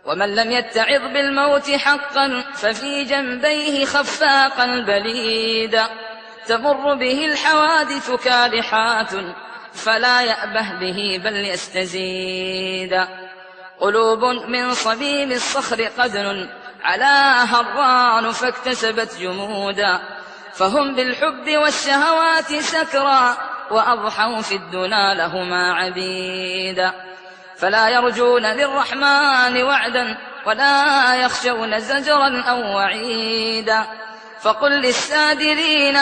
ومن لم يتعظ بالموت حقا ففي جنبيه خفاقا بليدا تمر به الحوادث كالحات فلا يأبه به بل يستزيدا قلوب من صميم الصخر قدر على هران فاكتسبت جمودا فهم بالحب والشهوات سكرى وأضحوا في الدنا لهما عبيدا فلا يرجون للرحمن وعدا ولا يخشون زجرا أو وعيدا فقل للسادرين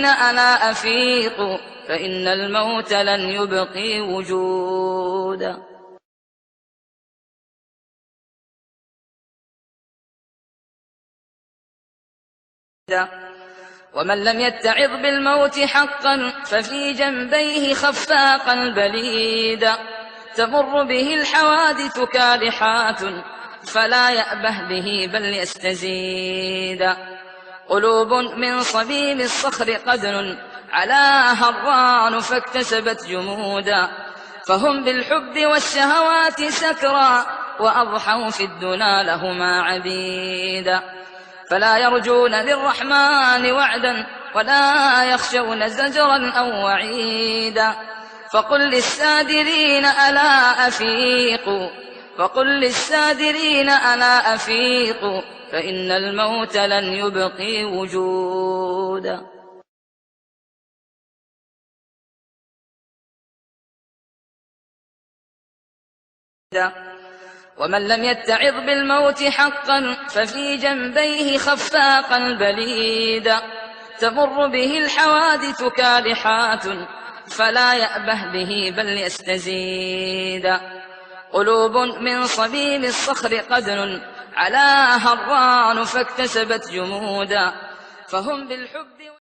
ألا أفيقوا فإن الموت لن يبقي وجودا. ومن لم يتعظ بالموت حقا ففي جنبيه خفاقا بليدا تمر به الحوادث كالحات فلا يأبه به بل يستزيدا قلوب من صميم الصخر قدر على هران فاكتسبت جمودا فهم بالحب والشهوات سكرى وأضحوا في الدنا لهما عبيدا فلا يرجون للرحمن وعدا ولا يخشون زجرا أو وعيدا فقل للسادرين ألا أفيقوا فإن الموت لن يبقي وجودا. ومن لم يتعظ بالموت حقا ففي جنبيه خفاقا بليدا تمر به الحوادث كالحات فلا يأبه به بل يستزيدا قلوب من صميم الصخر قدر على هران فاكتسبت جمودا فهم بالحب